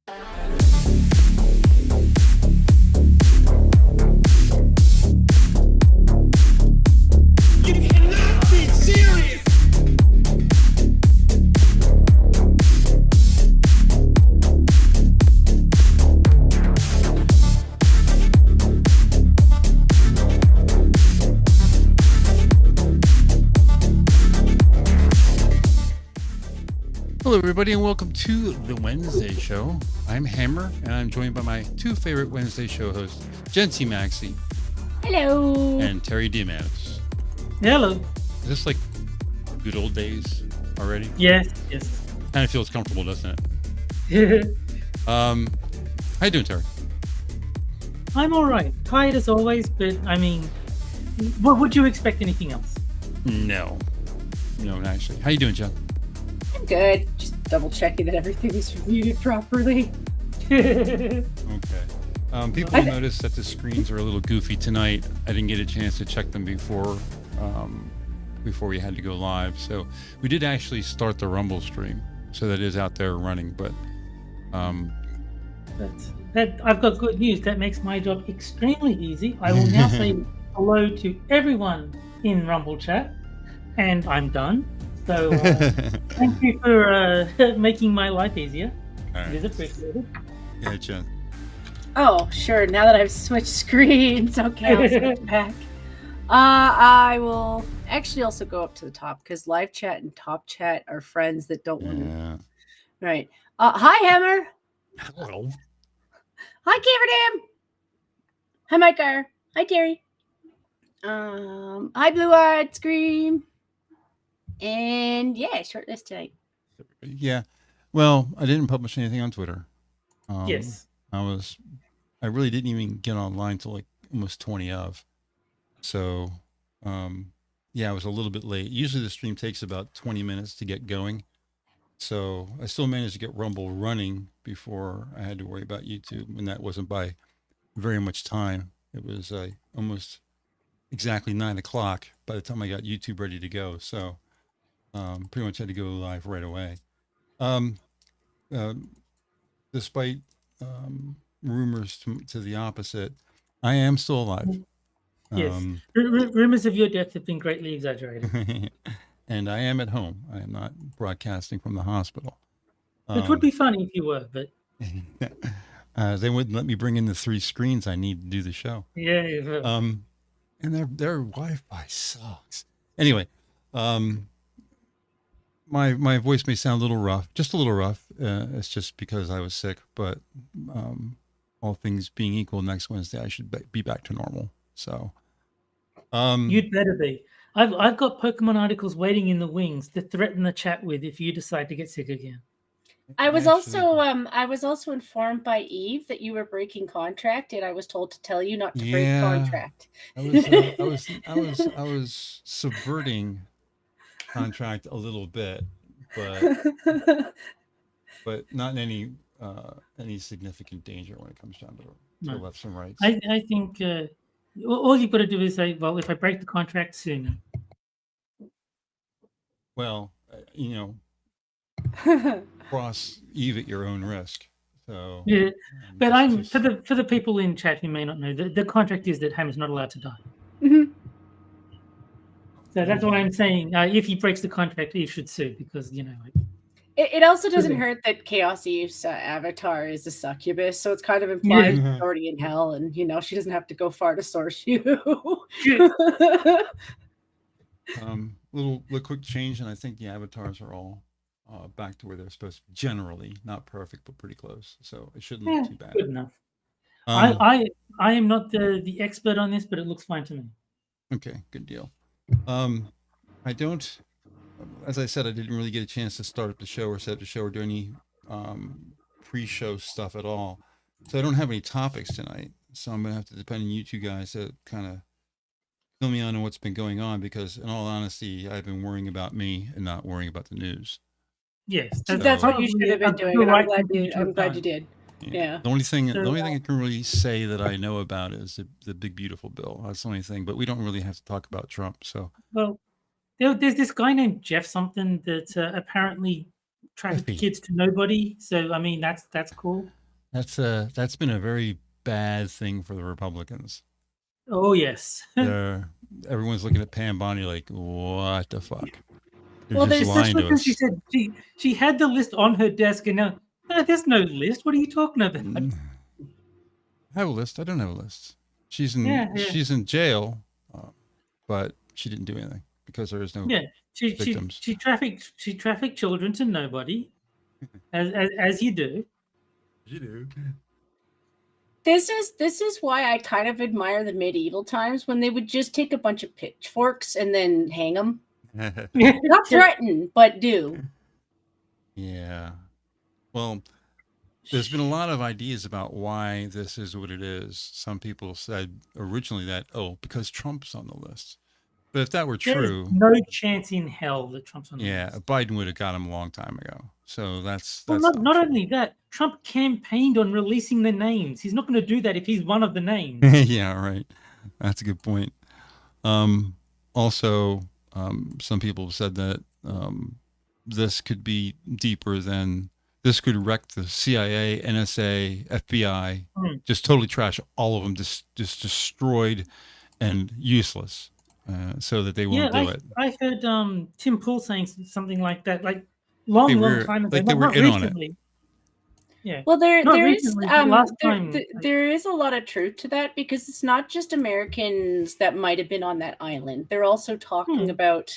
Hello, everybody, and welcome to the Wednesday show. I'm Hammer, and I'm joined by my two favorite Wednesday show hosts, Jency Maxey. Hello. And Terry Dimanis. Hello. Is this like good old days already? Yes. Kind of feels comfortable, doesn't it? How you doing, Terry? I'm all right. Tired as always, but I mean, what would you expect anything else? No, actually. How you doing, Jen? I'm good. Just double checking that everything is muted properly. Okay. People will notice that the screens are a little goofy tonight. I didn't get a chance to check them before we had to go live. So we did actually start the Rumble stream, so that is out there running. But I've got good news. That makes my job extremely easy. I will now say hello to everyone in Rumble chat, and I'm done. So thank you for making my life easier. Right. It is appreciated. Yeah, Jen. Oh, sure. Now that I've switched screens, okay, I'll switch back. I will actually also go up to the top because live chat and top chat are friends that don't want to. Right. Hi, Hammer. Hello. Hi, Caverdam. Hi, Micah. Hi, Terry. Hi, Blue Eyed Scream. And yeah, short list tonight. Yeah. Well, I didn't publish anything on Twitter. Yes. I really didn't even get online till like almost 20 of. So, yeah, I was a little bit late. Usually the stream takes about 20 minutes to get going. So I still managed to get Rumble running before I had to worry about YouTube. And that wasn't by very much time. It was almost exactly 9 o'clock by the time I got YouTube ready to go. So pretty much had to go live right away. Despite rumors to the opposite, I am still alive. Yes. Rumors of your death have been greatly exaggerated. And I am at home. I am not broadcasting from the hospital. It would be funny if you were, but they wouldn't let me bring in the 3 screens I need to do the show. Yeah. And their Wi-Fi sucks. Anyway, my voice may sound a little rough, just a little rough. It's just because I was sick, but all things being equal, next Wednesday I should be back to normal. So you'd better be. I've got Pokemon articles waiting in the wings to threaten the chat with if you decide to get sick again. I was also informed by Eve that you were breaking contract, and I was told to tell you not to break contract. I was subverting contract a little bit, but not in any significant danger when it comes down to lefts and rights. I think all you've got to do is say, well, if I break the contract, sue me. Well, cross Eve at your own risk. So yeah, but for the people in chat who may not know, the contract is that Hammer's not allowed to die. Mm-hmm. So that's why I'm saying if he breaks the contract, Eve should sue because It also doesn't hurt that Chaos Eve's avatar is a succubus, so it's kind of implied she's already in hell, and she doesn't have to go far to source you. Little quick change, and I think the avatars are all back to where they're supposed to be. Generally, not perfect, but pretty close. So it shouldn't look too bad. Good enough. I am not the expert on this, but it looks fine to me. Okay, good deal. I don't. As I said, I didn't really get a chance to start up the show or set up the show or do any pre-show stuff at all. So I don't have any topics tonight. So I'm going to have to depend on you two guys to kind of fill me on what's been going on, because in all honesty, I've been worrying about me and not worrying about the news. Yes. That's what you should have been doing. I'm glad you did. Yeah. The only thing I can really say that I know about is the big beautiful bill. That's the only thing, but we don't really have to talk about Trump. So well, there's this guy named Jeff something that apparently trafficked Kefki. kids to nobody. So I mean, that's cool. That's been a very bad thing for the Republicans. Oh yes. Everyone's looking at Pam Bondi like, what the fuck? They're Well, just there's lying to Especially us. since she said she had the list on her desk, and now there's no list. What are you talking about? I have a list. I don't have a list. She's in Yeah. she's in jail, but she didn't do anything because there is no victims. She trafficked children to nobody, as you do. You do. This is why I kind of admire the medieval times when they would just take a bunch of pitchforks and then hang them. Not threaten, but do. Yeah. Well, there's been a lot of ideas about why this is what it is. Some people said originally that, because Trump's on the list. But if that were true, no chance in hell that Trump's on the list. Biden would have got him a long time ago. So that's not only that. Trump campaigned on releasing the names. He's not going to do that if he's one of the names. Yeah, right. That's a good point. Also, some people have said that this could be deeper than this could wreck the CIA, NSA, FBI, just totally trash all of them, just destroyed and useless, so that they won't do it. I heard Tim Pool saying something like that, like long time ago. Like they were in on it. Yeah. Well, there is a lot of truth to that, because it's not just Americans that might have been on that island. They're also talking about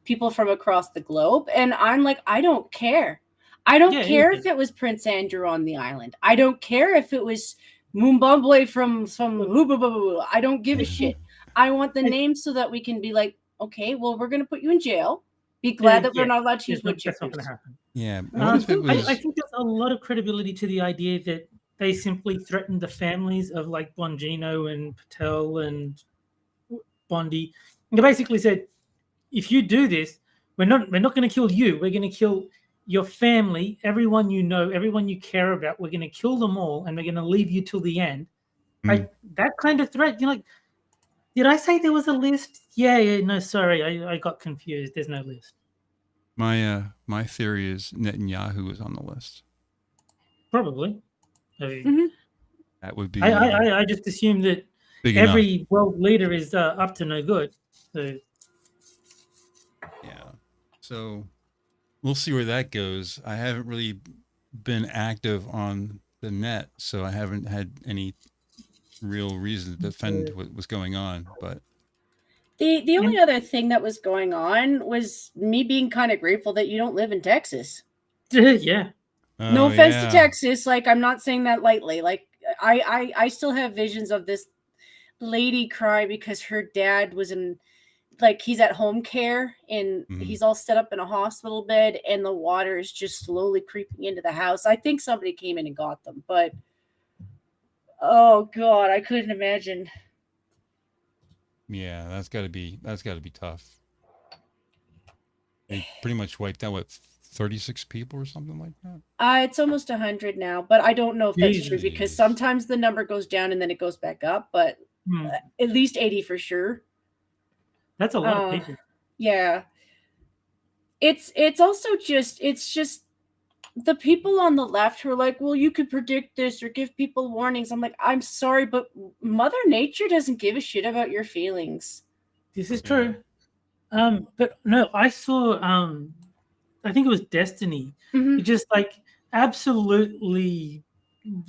people from across the globe, and I'm like, I don't care. I don't care if it was Prince Andrew on the island. I don't care if it was Mumbai from Hubba. I don't give a shit. I want the name so that we can be like, okay, well, we're going to put you in jail. Be glad that we're not allowed to use wood chippers. That's not going to happen. Yeah. I think there's a lot of credibility to the idea that they simply threatened the families of like Bongino and Patel and Bondi. And they basically said, if you do this, we're not going to kill you. We're going to kill your family, everyone you know, everyone you care about. We're going to kill them all, and we're going to leave you till the end. Like that kind of threat. You're like, did I say there was a list? Yeah. No, sorry, I got confused. There's no list. My theory is Netanyahu is on the list. Probably. That would be. I just assume that every world leader is up to no good. So. Yeah. So we'll see where that goes. I haven't really been active on the net, so I haven't had any real reason to defend what was going on. But the only other thing that was going on was me being kind of grateful that you don't live in Texas. Yeah. No offense to Texas. Like, I'm not saying that lightly. Like, I still have visions of this lady cry because her dad was in, like, he's at home care and he's all set up in a hospital bed and the water is just slowly creeping into the house. I think somebody came in and got them, but oh God, I couldn't imagine. Yeah, that's got to be tough. They pretty much wiped out 36 people or something like that. It's almost 100 now, but I don't know if that's true because sometimes the number goes down and then it goes back up, but at least 80 for sure. That's a lot of people. Yeah. It's also just the people on the left who are like, well, you could predict this or give people warnings. I'm like, I'm sorry, but Mother Nature doesn't give a shit about your feelings. This is true. But no, I saw I think it was Destiny. It just like absolutely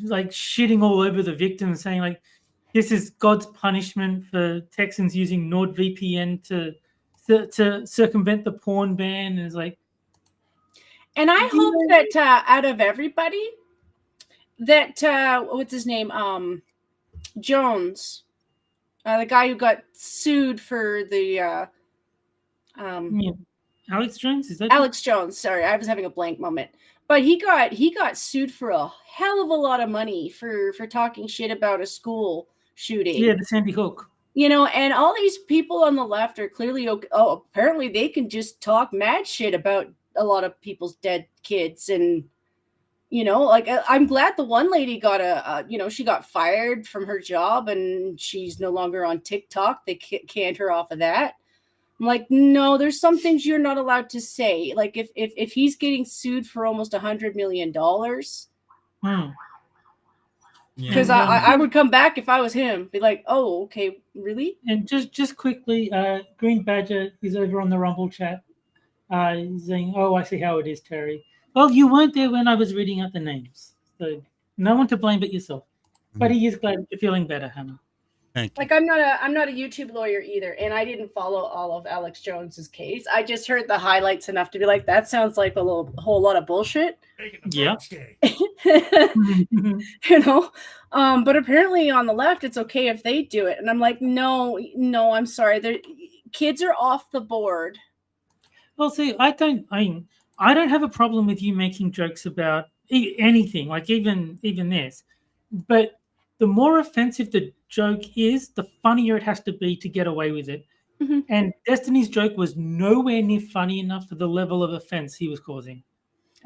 like shitting all over the victims, saying like, this is God's punishment for Texans using NordVPN to circumvent the porn ban. And it's like, and I hope that out of everybody, that what's his name, Jones, the guy who got sued for the Alex Jones, is that Alex Jones? Sorry, I was having a blank moment. But he got sued for a hell of a lot of money for talking shit about a school shooting. Yeah, the Sandy Hook. You know, and all these people on the left are clearly apparently they can just talk mad shit about a lot of people's dead kids. And, you know, like, I'm glad the one lady got she got fired from her job and she's no longer on TikTok. They canned her off of that. I'm like, no, there's some things you're not allowed to say. Like if he's getting sued for almost $100 million, because I would come back if I was him, be like, oh, okay, really? And just quickly, Green Badger is over on the Rumble chat. He's saying, oh, I see how it is, Terry. Well, you weren't there when I was reading out the names, so no one to blame but yourself. But he is glad you're feeling better, Hannah. Thank you. Like I'm not a YouTube lawyer either, and I didn't follow all of Alex Jones's case. I just heard the highlights enough to be like, that sounds like a whole lot of bullshit. Yeah. You know, but apparently on the left, it's okay if they do it, and I'm like, no, I'm sorry, kids are off the board. Well, see, I don't have a problem with you making jokes about anything, like even this, but the more offensive the joke is, the funnier it has to be to get away with it. And Destiny's joke was nowhere near funny enough for the level of offense he was causing.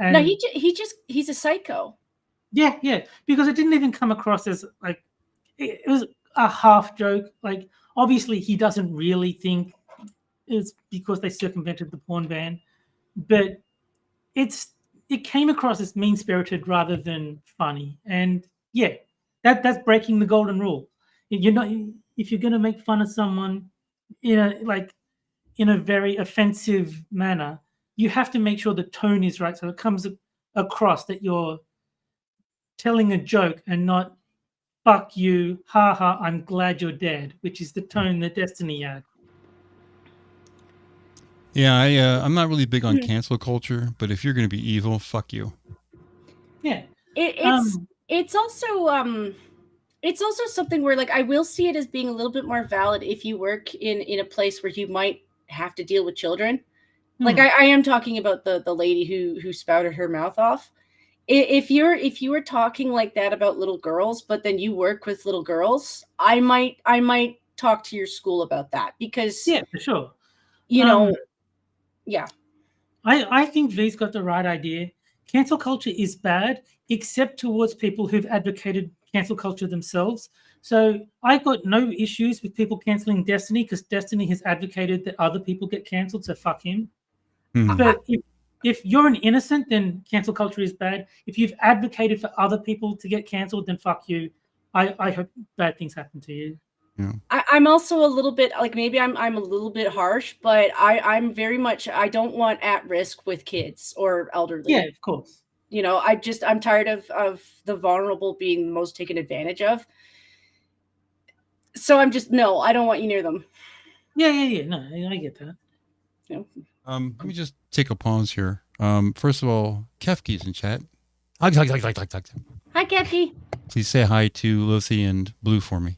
And no, he's a psycho. Yeah, because it didn't even come across as like it was a half joke. Like obviously he doesn't really think it's because they circumvented the porn ban, but it came across as mean-spirited rather than funny. And yeah, that's breaking the golden rule. You're not, if you're going to make fun of someone in a very offensive manner, you have to make sure the tone is right, so it comes across that you're telling a joke and not "fuck you, haha, I'm glad you're dead," which is the tone that Destiny had. Yeah, I'm not really big on cancel culture, but if you're going to be evil, fuck you. Yeah, it's also something where like I will see it as being a little bit more valid if you work in a place where you might have to deal with children. Like I am talking about the lady who spouted her mouth off. If you were talking like that about little girls, but then you work with little girls, I might talk to your school about that, because yeah, for sure. You know, yeah. I think V's got the right idea. Cancel culture is bad, except towards people who've advocated cancel culture themselves. So I got no issues with people canceling Destiny because Destiny has advocated that other people get canceled, so fuck him. But if you're an innocent, then cancel culture is bad. If you've advocated for other people to get canceled, then fuck you. I hope bad things happen to you. Yeah. I'm also a little bit like, maybe I'm a little bit harsh, but I'm very much, I don't want at risk with kids or elderly. Yeah, of course. You know, I'm tired of the vulnerable being most taken advantage of. So I'm just, no, I don't want you near them. Yeah. No, I get that. Yeah. Let me just take a pause here. First of all, Kefki's in chat. Hi, Kefki. Please say hi to Lucy and Blue for me.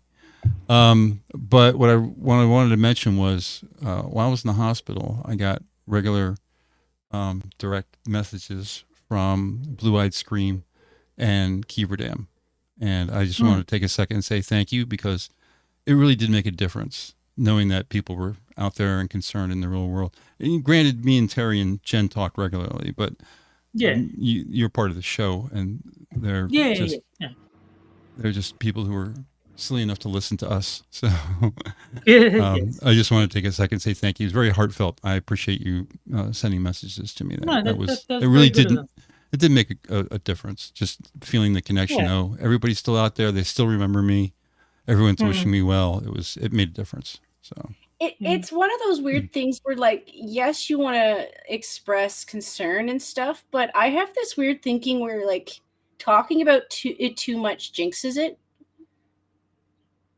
But what I wanted to mention was, while I was in the hospital, I got regular direct messages from Blue Eyed Scream and Keeverdam. And I just wanted to take a second and say thank you, because it really did make a difference knowing that people were out there and concerned in the real world. And granted, me and Terry and Jen talk regularly, but yeah, you're part of the show, and they're they're just people who are silly enough to listen to us. So yes. I just want to take a second and say thank you. It's very heartfelt. I appreciate you sending messages to me. It really didn't. It did make a difference. Just feeling the connection. Yeah. Oh, everybody's still out there. They still remember me. Everyone's wishing me well. It made a difference. So it's one of those weird things where, like, yes, you want to express concern and stuff, but I have this weird thinking where, like, talking about it too much jinxes it.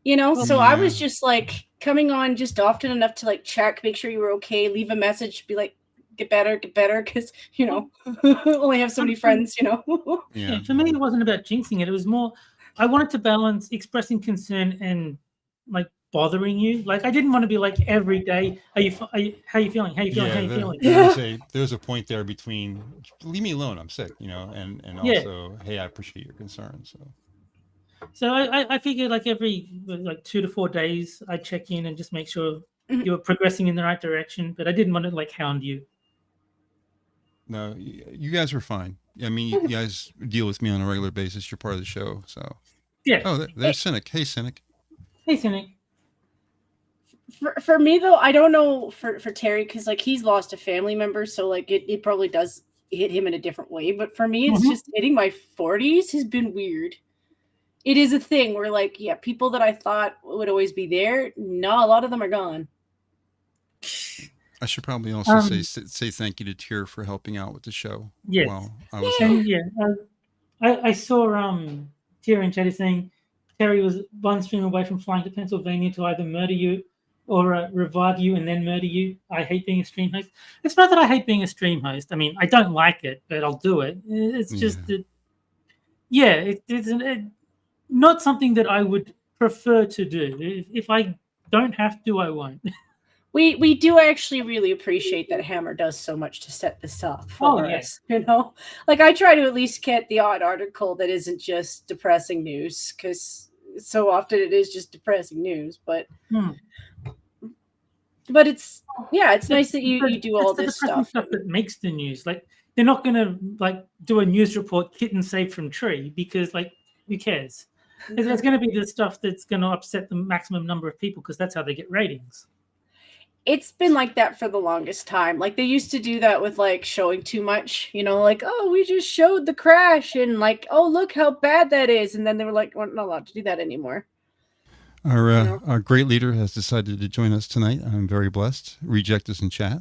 You know, so I was just like coming on just often enough to like check, make sure you were okay, leave a message, be like, get better, because, you know, only have so many friends, you know. Yeah, for me, it wasn't about jinxing it. It was more, I wanted to balance expressing concern and like bothering you. Like, I didn't want to be like every day, how you feeling? How you feeling? There's a point there between leave me alone, I'm sick, you know, and also, hey, I appreciate your concern. So I figured like every 2 to 4 days I check in and just make sure you were progressing in the right direction, but I didn't want to like hound you. No, you guys are fine. I mean, you guys deal with me on a regular basis. You're part of the show, so yeah. Oh, there's Cynic. Hey, Cynic. Hey, Cynic. For me though, I don't know for Terry, because like he's lost a family member, so like it probably does hit him in a different way. But for me, it's just hitting my 40s has been weird. It is a thing where like, yeah, people that I thought would always be there, no, a lot of them are gone. I should probably also say thank you to THUR for helping out with the show. Yes. While I was I saw THUR in chat saying Terry was one stream away from flying to Pennsylvania to either murder you or revive you and then murder you. I hate being a stream host. It's not that I hate being a stream host. I mean, I don't like it, but I'll do it. It's just that, it's not something that I would prefer to do. If I don't have to, I won't. We do actually really appreciate that Hammer does so much to set this up for us. You know, like I try to at least get the odd article that isn't just depressing news, because so often it is just depressing news. But it's it's nice that you do all this stuff that makes the news. Like they're not gonna like do a news report kitten saved from tree, because like who cares? There's going to be the stuff that's going to upset the maximum number of people, because that's how they get ratings. It's been like that for the longest time. Like they used to do that with like showing too much, you know, like, oh, we just showed the crash and like, oh, look how bad that is. And then they were like, we're not allowed to do that anymore. Our great leader has decided to join us tonight. I'm very blessed. Reject is in chat.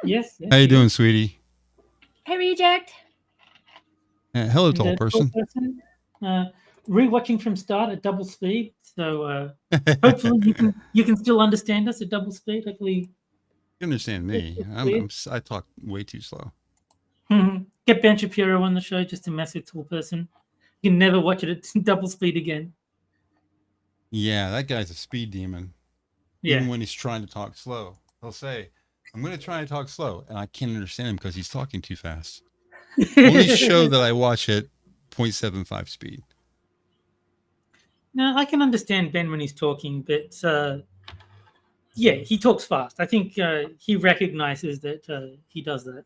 Yes. How you doing, sweetie? Hey, Reject. Hello, tall person. Rewatching from start at double speed, so hopefully you can still understand us at double speed. Hopefully, you understand me. I talk way too slow. Get Ben Shapiro on the show just to mess with tall person. You can never watch it at double speed again. Yeah, that guy's a speed demon. Yeah. Even when he's trying to talk slow, he'll say, "I'm going to try to talk slow," and I can't understand him because he's talking too fast. Only show that I watch at 0.75 speed. No, I can understand Ben when he's talking, but he talks fast. I think he recognizes that he does that.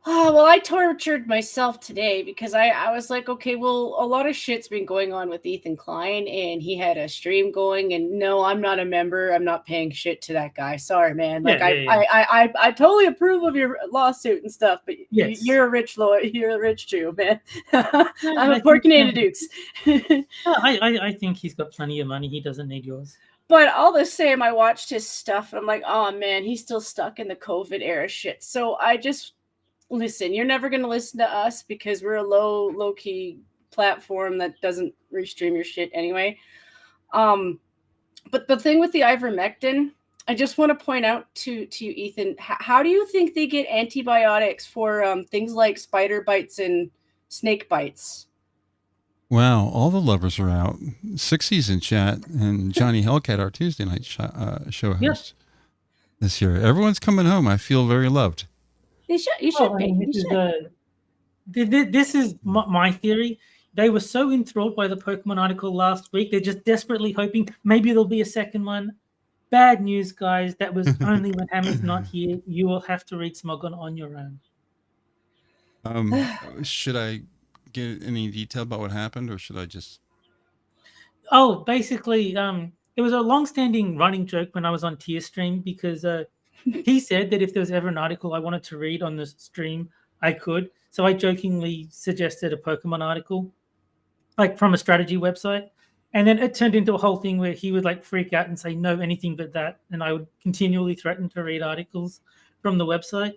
Oh, well, I tortured myself today because I was like, okay, well, a lot of shit's been going on with Ethan Klein, and he had a stream going, and no, I'm not a member. I'm not paying shit to that guy. Sorry, man. Like, I totally approve of your lawsuit and stuff, but you're a rich lawyer. You're a rich Jew, man. I'm a poor Canadian Dukes. I think he's got plenty of money. He doesn't need yours. But all the same, I watched his stuff, and I'm like, oh, man, he's still stuck in the COVID era shit. So I just... Listen, you're never going to listen to us because we're a low-key platform that doesn't restream your shit anyway. But the thing with the ivermectin, I just want to point out to you, Ethan, how do you think they get antibiotics for things like spider bites and snake bites? Wow, all the lovers are out. 60's in chat, and Johnny Hellcat, our Tuesday night show host this year. Everyone's coming home. I feel very loved. You should be. This is my theory. They were so enthralled by the Pokemon article last week. They're just desperately hoping maybe there'll be a second one. Bad news, guys. That was only when Hammer's not here. You will have to read Smogon on your own. Should I get any detail about what happened, or should I just... Oh, basically, it was a long-standing running joke when I was on Tier Stream, because... he said that if there was ever an article I wanted to read on the stream, I could. So I jokingly suggested a Pokemon article, like from a strategy website. And then it turned into a whole thing where he would like freak out and say, no, anything but that. And I would continually threaten to read articles from the website.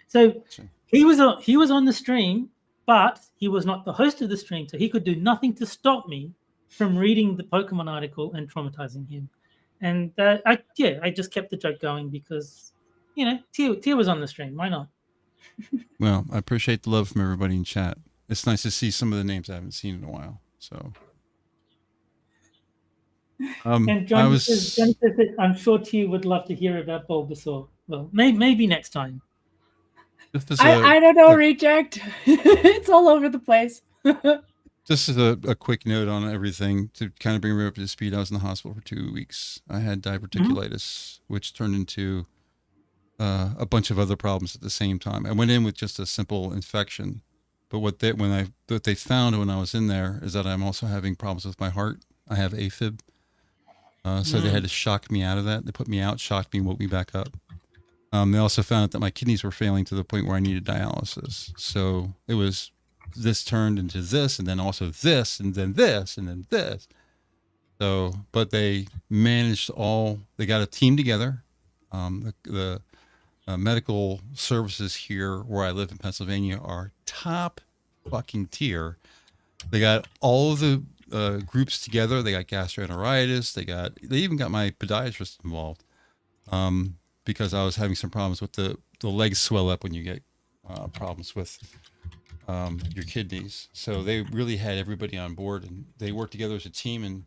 So he was on the stream, but he was not the host of the stream. So he could do nothing to stop me from reading the Pokemon article and traumatizing him. And I just kept the joke going because, Tia was on the stream. Why not? Well, I appreciate the love from everybody in chat. It's nice to see some of the names I haven't seen in a while. So, and Johnny says that I'm sure Tia would love to hear about Bulbasaur. Well, maybe next time. I don't know, Reject. It's all over the place. Just as a quick note on everything to kind of bring me up to speed. I was in the hospital for 2 weeks. I had diverticulitis, which turned into a bunch of other problems at the same time. I went in with just a simple infection, but what they found when I was in there is that I'm also having problems with my heart. I have AFib, So they had to shock me out of that. They put me out, shocked me, woke me back up. They also found out that my kidneys were failing to the point where I needed dialysis. So it was this turned into this, and then also this, and then this, and then this. So, but they managed they got a team together. The medical services here where I live in Pennsylvania are top fucking tier. They got all of the groups together. They got gastroenteritis. They even got my podiatrist involved. Because I was having some problems with the legs swell up when you get problems with your kidneys. So they really had everybody on board, and they worked together as a team and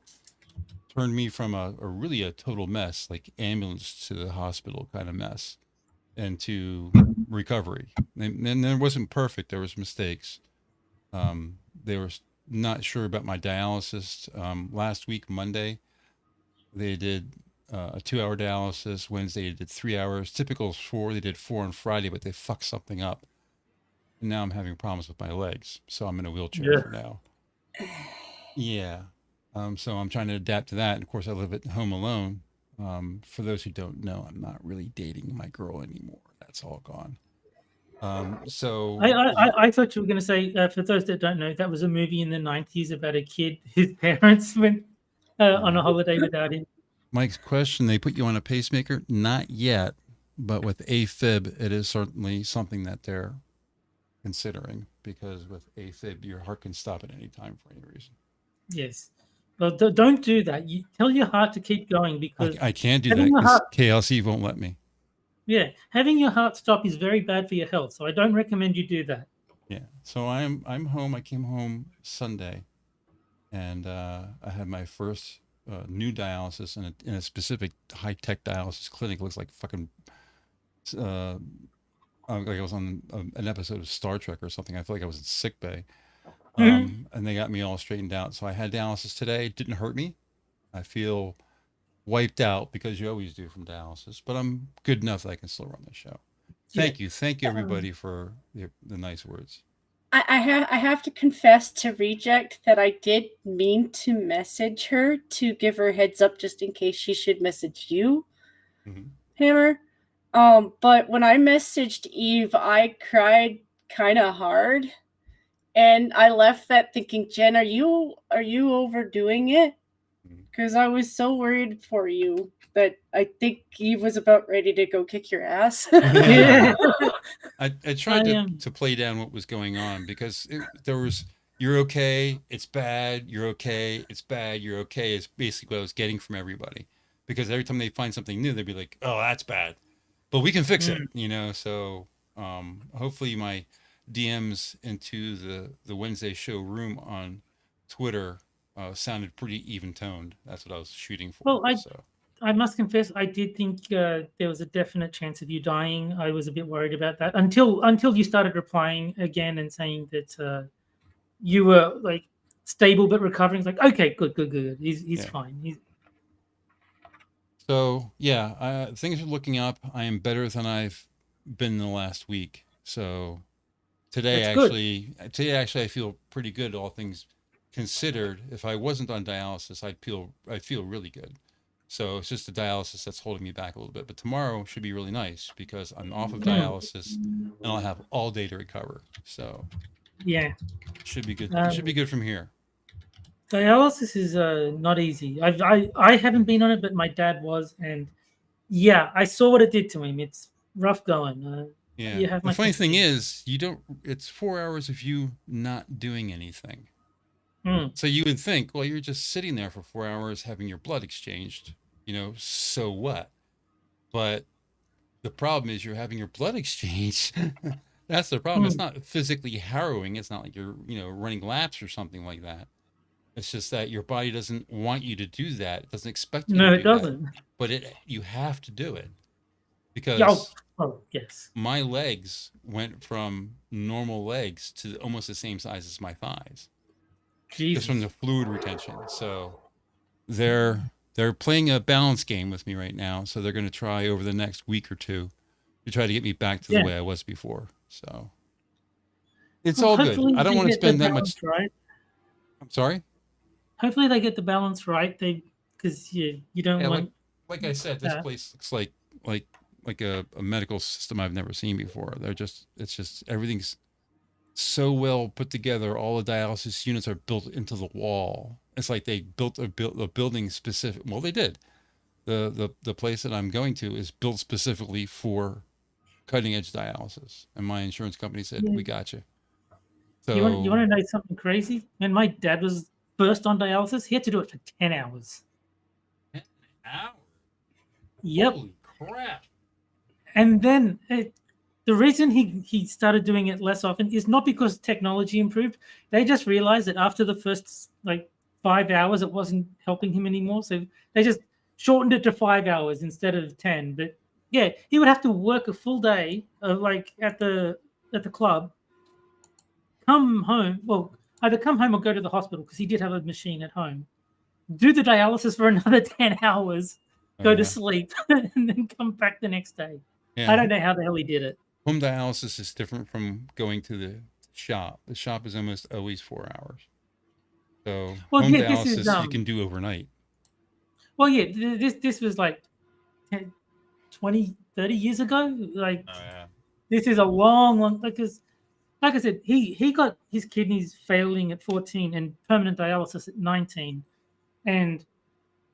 turned me from a really a total mess, like ambulance to the hospital kind of mess, into recovery. And it wasn't perfect. There was mistakes. They were not sure about my dialysis. Last week, Monday, they did a 2-hour dialysis. Wednesday, they did 3 hours. Typical is 4. They did 4 on Friday, but they fucked something up. And now I'm having problems with my legs. So I'm in a wheelchair for now. Yeah. So I'm trying to adapt to that. And of course, I live at home alone. For those who don't know, I'm not really dating my girl anymore. That's all gone. So I thought you were going to say, for those that don't know, that was a movie in the 90s about a kid whose parents went on a holiday without him. Mike's question, they put you on a pacemaker? Not yet, but with AFib, it is certainly something that they're considering, because with AFib, your heart can stop at any time for any reason. Yes. Well, don't do that. You tell your heart to keep going, because I can't do that because KLC won't let me. Yeah, having your heart stop is very bad for your health, so I don't recommend you do that. Yeah. So I'm home. I came home Sunday, and I had my first new dialysis in a specific high-tech dialysis clinic. It looks like fucking like I was on an episode of Star Trek or something. I feel like I was in sick bay. And they got me all straightened out. So I had dialysis today. It didn't hurt me. I feel wiped out, because you always do from dialysis, but I'm good enough that I can still run the show. Thank you everybody for the nice words. I have to confess to Reject that I did mean to message her to give her heads up just in case she should message you, Hammer. But when I messaged Eve, I cried kind of hard, and I left that thinking, Jen, are you overdoing it? Because I was so worried for you that I think Eve was about ready to go kick your ass. I tried to play down what was going on, because there was, you're okay, it's bad, you're okay, it's bad, you're okay, is basically what I was getting from everybody. Because every time they find something new, they'd be like, oh, that's bad, but we can fix it, you know? So hopefully my DMs into the Wednesday show room on Twitter sounded pretty even-toned. That's what I was shooting for. Well, I must confess, I did think there was a definite chance of you dying. I was a bit worried about that until you started replying again and saying that you were like stable but recovering. It's like, okay, good. He's fine. So yeah, things are looking up. I am better than I've been in the last week. So today actually I feel pretty good, all things considered. If I wasn't on dialysis, I'd feel really good. So it's just the dialysis that's holding me back a little bit. But tomorrow should be really nice, because I'm off of dialysis and I'll have all day to recover. So yeah, it should be good. It should be good from here. Dialysis is not easy. I haven't been on it, but my dad was, and yeah, I saw what it did to him. It's rough going. Yeah. The funny thing is, it's 4 hours of you not doing anything. So you would think, well, you're just sitting there for 4 hours having your blood exchanged, you know, so what? But the problem is you're having your blood exchanged. That's the problem. It's not physically harrowing. It's not like you're, running laps or something like that. It's just that your body doesn't want you to do that. It doesn't expect you to do that. No, it doesn't. But you have to do it, because my legs went from normal legs to almost the same size as my thighs. Just from the fluid retention. So they're playing a balance game with me right now. So they're going to try over the next week or two to try to get me back to the way I was before. So it's all good. I don't want to spend that much. Right? I'm sorry? Hopefully they get the balance right. because you don't Yeah, want. like I said, this place looks like a medical system I've never seen before. It's just everything's so well put together. All the dialysis units are built into the wall. It's like they built a building specific. Well, they did. The place that I'm going to is built specifically for cutting edge dialysis, and my insurance company said, Yeah. "We got you." You want So to know something crazy? When my dad was first on dialysis, he had to do it for 10 hours. 10 hours. Yep. Holy crap! And then the reason he started doing it less often is not because technology improved. They just realized that after the first like 5 hours, it wasn't helping him anymore. So they just shortened it to 5 hours instead of 10. But yeah, he would have to work a full day like at the club, come home. Well, either come home or go to the hospital because he did have a machine at home. Do the dialysis for another 10 hours, go to sleep, and then come back the next day. Yeah. I don't know how the hell he did it. Home dialysis is different from going to the shop. The shop is almost always 4 hours. So Well, home yeah, this is, dialysis you can do overnight. Well, yeah, this was like 10, 20, 30 years ago. Like, this is a long, because, like I said, he got his kidneys failing at 14 and permanent dialysis at 19. And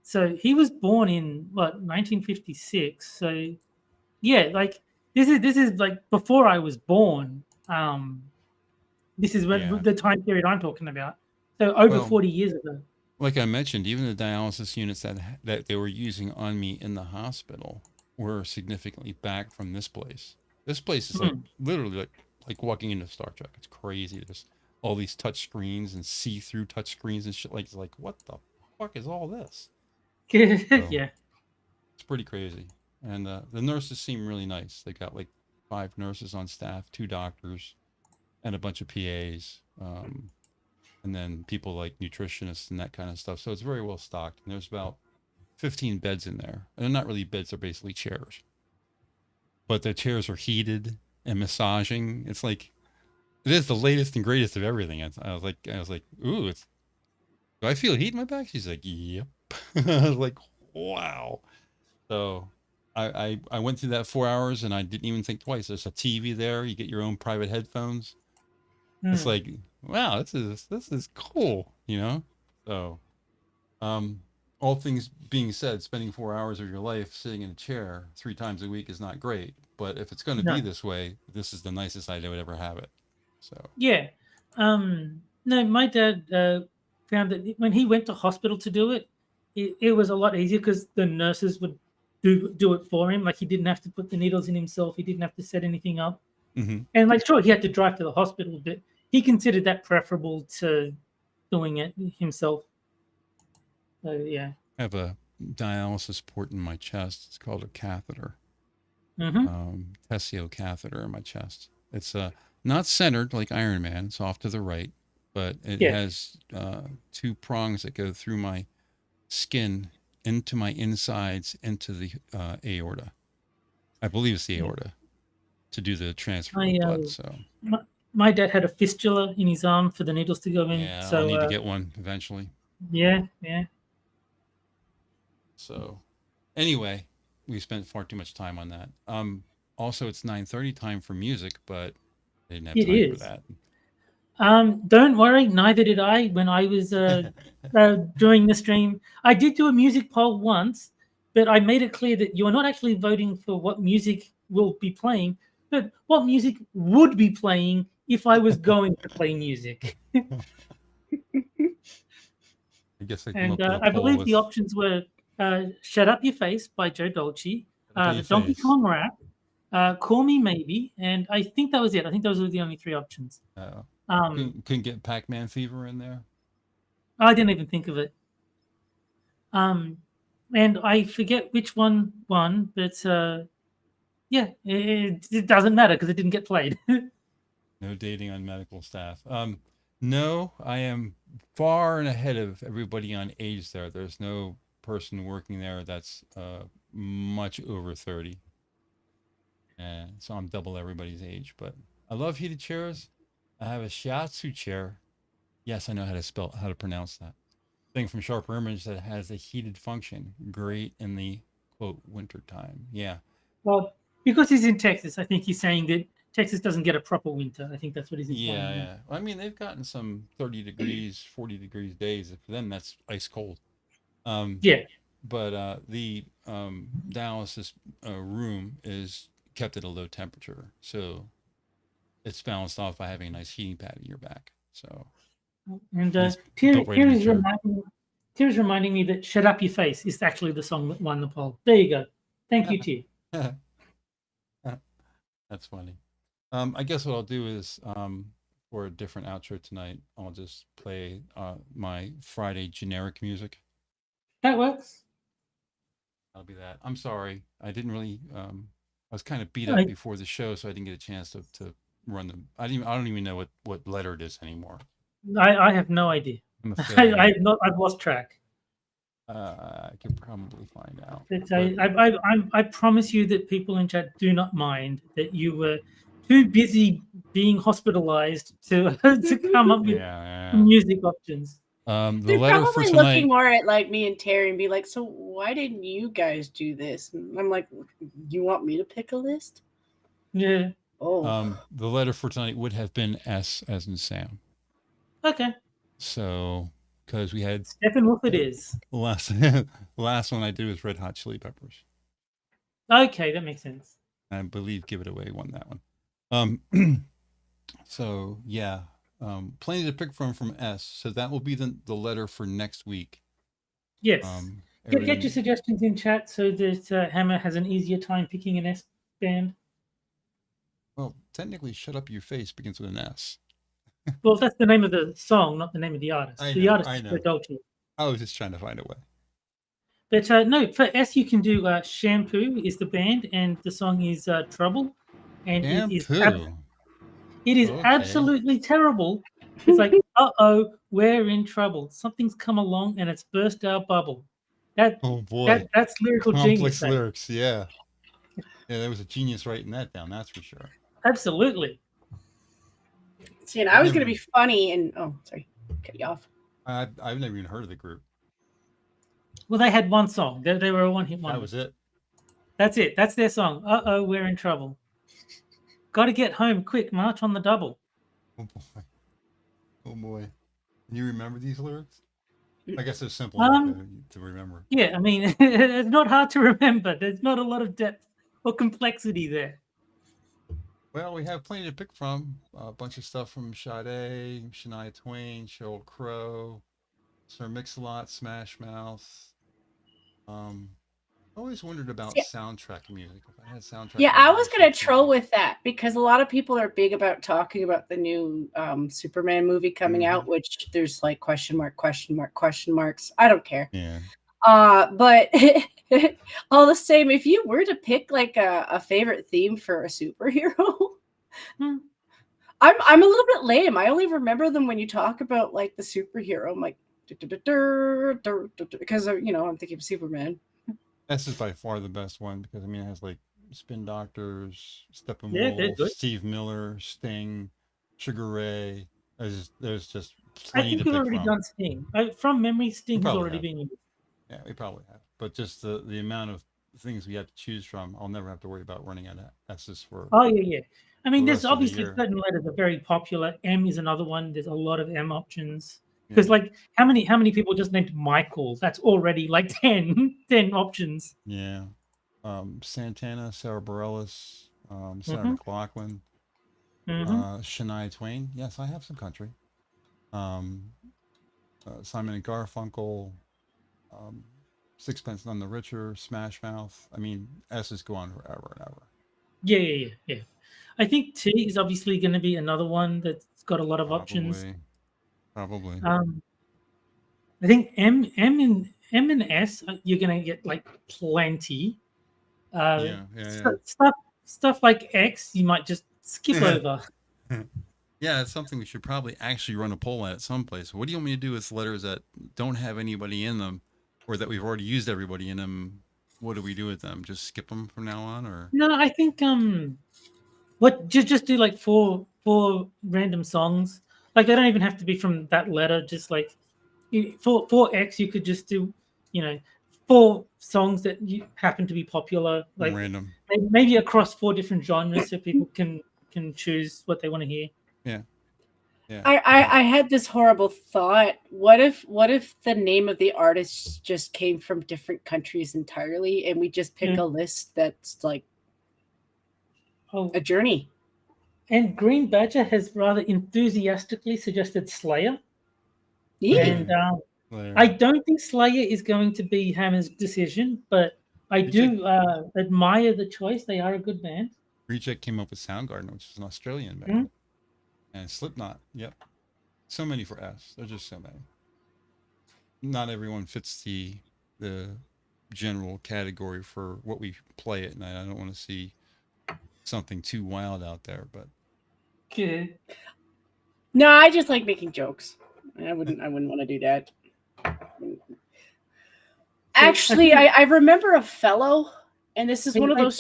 so he was born in, what, 1956. So, yeah, like, this is like before I was born. This is when the time period I'm talking about. So over 40 years ago. Like I mentioned, even the dialysis units that they were using on me in the hospital were significantly back from this place. This place is like literally like walking into Star Trek. It's crazy. There's all these touch screens and see-through touch screens and shit. Like it's like, what the fuck is all this? So, yeah, it's pretty crazy. And the nurses seem really nice. They got like 5 nurses on staff, 2 doctors, and a bunch of PAs. And then people like nutritionists and that kind of stuff. So it's very well stocked. And there's about 15 beds in there. And they're not really beds, they're basically chairs. But the chairs are heated and massaging. It's like, it is the latest and greatest of everything. I was like, ooh, do I feel heat in my back? She's like, yep. I was like, wow. So I went through that 4 hours and I didn't even think twice. There's a TV there. You get your own private headphones. It's like, wow, this is cool, you know? So, all things being said, spending 4 hours of your life sitting in a chair 3 times a week is not great. But if it's going to be this way, this is the nicest I would ever have it. So yeah, no, my dad found that when he went to hospital to do it, it was a lot easier because the nurses would do it for him. Like he didn't have to put the needles in himself. He didn't have to set anything up. And like, sure, he had to drive to the hospital, but he considered that preferable to doing it himself. So yeah, I have a dialysis port in my chest. It's called a catheter. Tessio catheter in my chest. It's not centered like Iron Man. It's off to the right, but it has 2 prongs that go through my skin into my insides into the aorta. I believe it's the aorta to do the transfer of blood. So my dad had a fistula in his arm for the needles to go in. Yeah, so I'll need to get one eventually. Yeah. So anyway, we spent far too much time on that. Also, it's 9:30 time for music, but I didn't have time for that. Don't worry, neither did I when I was doing the stream. I did do a music poll once, but I made it clear that you're not actually voting for what music will be playing, but what music would be playing if I was going to play music. I guess I believe the options were Shut Up Your Face by Joe Dolce, Donkey Kong Rap, Call Me Maybe, and I think that was it. I think those were the only 3 options. Couldn't get Pac-Man Fever in there? I didn't even think of it. And I forget which one won, but yeah, it doesn't matter because it didn't get played. No dating on medical staff. No, I am far and ahead of everybody on age there. There's no person working there that's much over 30. And so I'm double everybody's age. But I love heated chairs. I have a shiatsu chair. Yes, I know how to pronounce that. thing from Sharper Image that has a heated function. Great in the quote winter time. Yeah. Well, because he's in Texas, I think he's saying that Texas doesn't get a proper winter. I think that's what he's implying. Yeah, yeah. I mean, they've gotten some 30 degrees, 40 degrees days. For them, that's ice cold. Yeah. But the Dallas's room is kept at a low temperature, so it's balanced off by having a nice heating pad in your back. So, and it's Tear built right in is the chair. reminding me that "Shut Up Your Face" is actually the song that won the poll. There you go. Thank you, Tear. That's funny. I guess what I'll do is for a different outro tonight, I'll just play my Friday generic music. That works. That'll be that. I'm sorry. I didn't really I was kind of beat up before the show, so I didn't get a chance to run them. I don't even know what letter it is anymore. I have no idea. I've lost track. I could probably find out. I promise you that people in chat do not mind that you were too busy being hospitalized to come up with music options. They're probably looking more at like me and Terry and be like, "So why didn't you guys do this?" And I'm like, "You want me to pick a list?" Yeah. Oh. The letter for tonight would have been S as in Sam. Okay. So, because we had Steppenwolf it is. The last one I did was Red Hot Chili Peppers. Okay, that makes sense. I believe Give It Away won that one. So yeah, plenty to pick from S. So that will be the letter for next week. Yes. Get your suggestions in chat so that Hammer has an easier time picking an S band. Well, technically, Shut Up Your Face begins with an S. Well, that's the name of the song, not the name of the artist. The artist is Dolce. I was just trying to find a way. But no, for S you can do Shampoo is the band, and the song is Trouble. And Shampoo. It is absolutely terrible. It's like, uh-oh, we're in trouble. Something's come along and it's burst our bubble. Oh boy, that's lyrical complex genius. Lyrics, yeah. Yeah, there was a genius writing that down, that's for sure. Absolutely. See, and I was going to be funny and, oh, sorry, cut you off. I've never even heard of the group. Well, they had one song. They were a one-hit wonder. That was it? That's it. That's their song. Uh-oh, we're in trouble. Got to get home quick. March on the double. Oh, boy. Oh, boy. You remember these lyrics? I guess it's simple to remember. Yeah, I mean, it's not hard to remember. There's not a lot of depth or complexity there. Well, we have plenty to pick from. A bunch of stuff from Sade, Shania Twain, Sheryl Crow, Sir Mix-a-Lot, Smash Mouth. I always wondered about soundtrack music. If I had soundtrack. Yeah, I was going to troll with that because a lot of people are big about talking about the new Superman movie coming out, which there's like question marks. I don't care. Yeah. But all the same, if you were to pick like a favorite theme for a superhero, I'm a little bit lame. I only remember them when you talk about like the superhero. I'm like, because you know I'm thinking of Superman. This is by far the best one because I mean it has like Spin Doctors, Steppenwolf, Steve Miller, Sting, Sugar Ray. There's just plenty to pick from. I think we've already done Sting. From memory, Sting has already been used. Yeah, we probably have. But just the amount of things we have to choose from, I'll never have to worry about running out of S's for. Oh yeah. I mean, there's obviously certain letters are very popular. M is another one. There's a lot of M options. Because like how many people just named Michael? That's already like 10 options. Yeah. Santana, Sarah Bareilles, Sarah McLachlan, Shania Twain. Yes, I have some country. Simon and Garfunkel, Sixpence None the Richer, Smash Mouth. I mean, S's go on forever and ever. Yeah. I think T is obviously going to be another one that's got a lot of options. Probably. I think M and S you're gonna get like plenty. Stuff like X you might just skip over. Yeah, it's something we should probably actually run a poll at some place. What do you want me to do with letters that don't have anybody in them, or that we've already used everybody in them? What do we do with them? Just skip them from now on, or no? I think just do like four random songs. Like they don't even have to be from that letter. Just like for X, you could just do, 4 songs that you happen to be popular, like Random. maybe across 4 different genres, so people can choose what they want to hear. Yeah. Yeah. I had this horrible thought. What if the name of the artist just came from different countries entirely, and we just pick a list that's like a journey? And Green Badger has rather enthusiastically suggested Slayer. Yeah. And I don't think Slayer is going to be Hammer's decision, but I do admire the choice. They are a good band. Reject came up with Soundgarden, which is an Australian band. And Slipknot. Yep. So many for S. There's just so many. Not everyone fits the general category for what we play at night. I don't want to see something too wild out there, but good. No, I just like making jokes. I wouldn't want to do that. Actually, I remember a fellow, and this is one of those.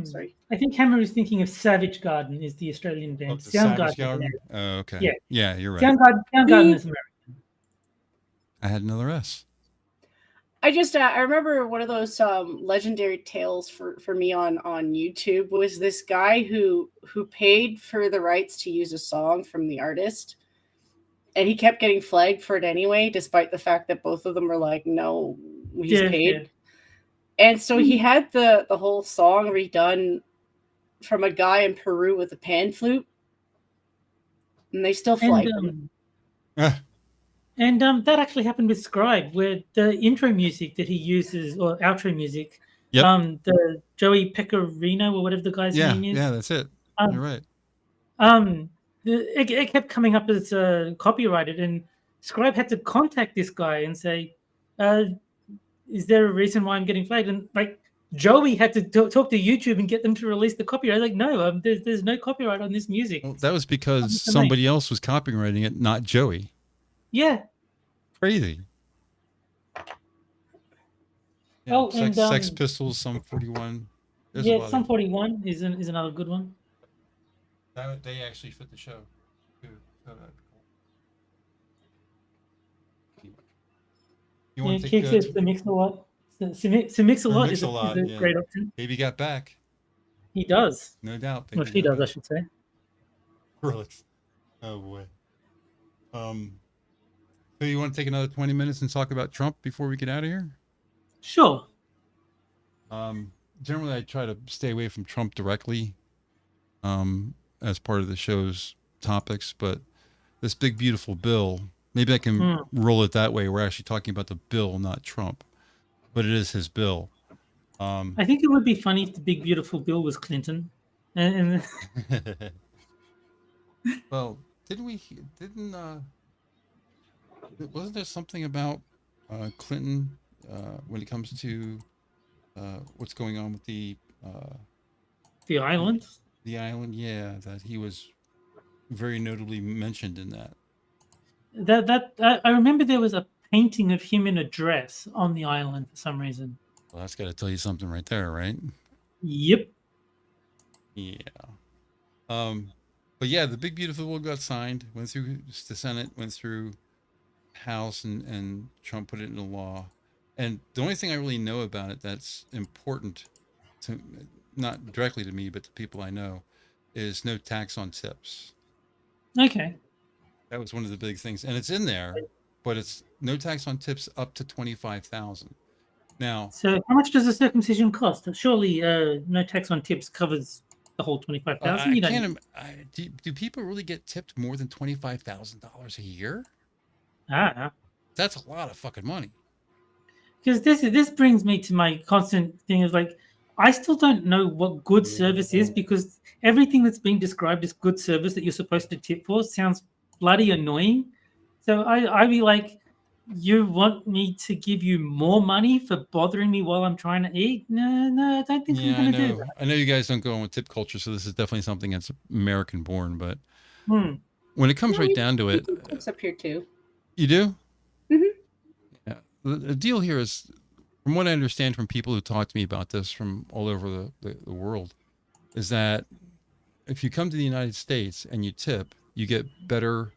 Sorry, I think Hammer is thinking of Savage Garden is the Australian band. Savage Garden. Oh, okay. Yeah, you're right. Soundgarden is American. I had another S. I remember one of those legendary tales for me on YouTube was this guy who paid for the rights to use a song from the artist, and he kept getting flagged for it anyway, despite the fact that both of them were like, no, he's paid. Yeah. And so he had the whole song redone from a guy in Peru with a pan flute, and they still flagged him. And that actually happened with Scribe, where the intro music that he uses, or outro music, the Joey Pecorino or whatever the guy's name is. Yeah, that's it. You're right. It kept coming up as copyrighted, and Scribe had to contact this guy and say, is there a reason why I'm getting flagged? And like Joey had to talk to YouTube and get them to release the copyright. Like, no, there's no copyright on this music. Well, that was because somebody else was copywriting it, not Joey. Yeah. Crazy. Yeah, oh, Sex Pistols, Sum 41. Yeah, Sum 41 is another good one. They actually fit the show. You want to take the Mix-a-Lot. Mix-a-Lot is a great option. Baby Got Back. He does. No doubt. Well, she does, I should say. Really? Oh boy. So you want to take another 20 minutes and talk about Trump before we get out of here? Sure. Generally, I try to stay away from Trump directly as part of the show's topics, but this big, beautiful bill, maybe I can roll it that way. We're actually talking about the bill, not Trump, but it is his bill. I think it would be funny if the big, beautiful bill was Clinton. Well, wasn't there something about Clinton when it comes to what's going on with the island? The island, yeah, that he was very notably mentioned in that. I remember there was a painting of him in a dress on the island for some reason. Well, that's got to tell you something right there, right? Yep. Yeah. But yeah, the big beautiful bill got signed, went through the Senate, went through House, and Trump put it into law. And the only thing I really know about it that's important to, not directly to me, but to people I know, is no tax on tips. Okay. That was one of the big things, and it's in there, but it's no tax on tips up to $25,000. Now, so how much does a circumcision cost? Surely, no tax on tips covers the whole $25,000. Do people really get tipped more than $25,000 a year? That's a lot of fucking money. Because this brings me to my constant thing of like, I still don't know what good service is, because everything that's being described as good service that you're supposed to tip for sounds bloody annoying. So I'd be like, you want me to give you more money for bothering me while I'm trying to eat? No, I don't think I'm going to do that. I know you guys don't go on with tip culture, so this is definitely something that's American born, but when it comes right down to it. It's up here too. You do? Mm-hmm. Yeah. The deal here is, from what I understand from people who talk to me about this from all over the world, is that if you come to the United States and you tip, you get better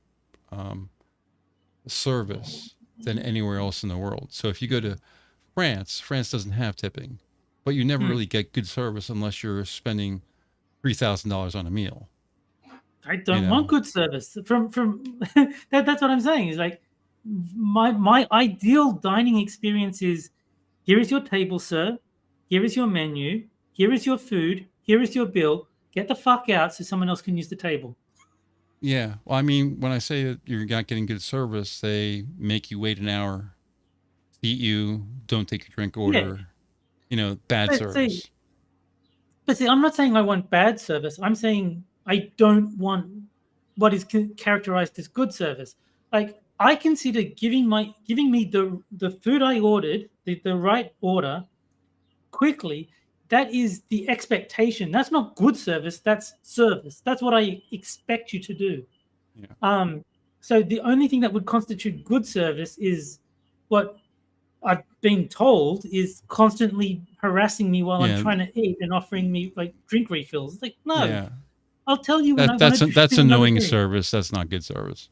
service than anywhere else in the world. So if you go to France doesn't have tipping, but you never really get good service unless you're spending $3,000 on a meal. I don't want good service from that's what I'm saying. Is like my ideal dining experience is, here is your table, sir. Here is your menu. Here is your food. Here is your bill. Get the fuck out so someone else can use the table. Yeah. Well, I mean, when I say that you're not getting good service, they make you wait an hour, seat you, don't take your drink order, bad service. But see, I'm not saying I want bad service. I'm saying I don't want what is characterized as good service. Like, I consider giving me the food I ordered, the right order, quickly. That is the expectation. That's not good service. That's service. That's what I expect you to do. Yeah. So the only thing that would constitute good service is what I've been told is constantly harassing me while I'm trying to eat and offering me like drink refills. Like, no, I'll tell you when that's annoying service. That's not good service.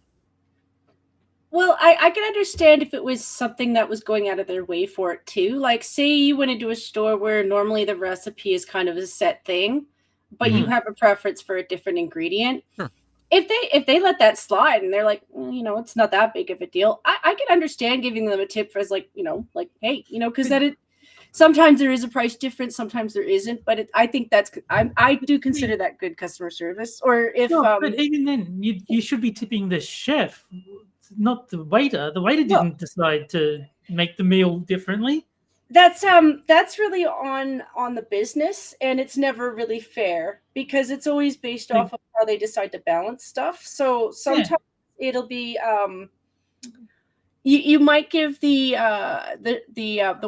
Well, I can understand if it was something that was going out of their way for it too. Like, say you went into a store where normally the recipe is kind of a set thing, but you have a preference for a different ingredient. Sure. If they let that slide and they're like, it's not that big of a deal, I can understand giving them a tip as like, hey, because sometimes there is a price difference, sometimes there isn't. But I think I do consider that good customer service. Or if but even then, you should be tipping the chef, not the waiter. The waiter didn't decide to make the meal differently. That's really on the business, and it's never really fair because it's always based off of how they decide to balance stuff. So sometimes it'll be you might give the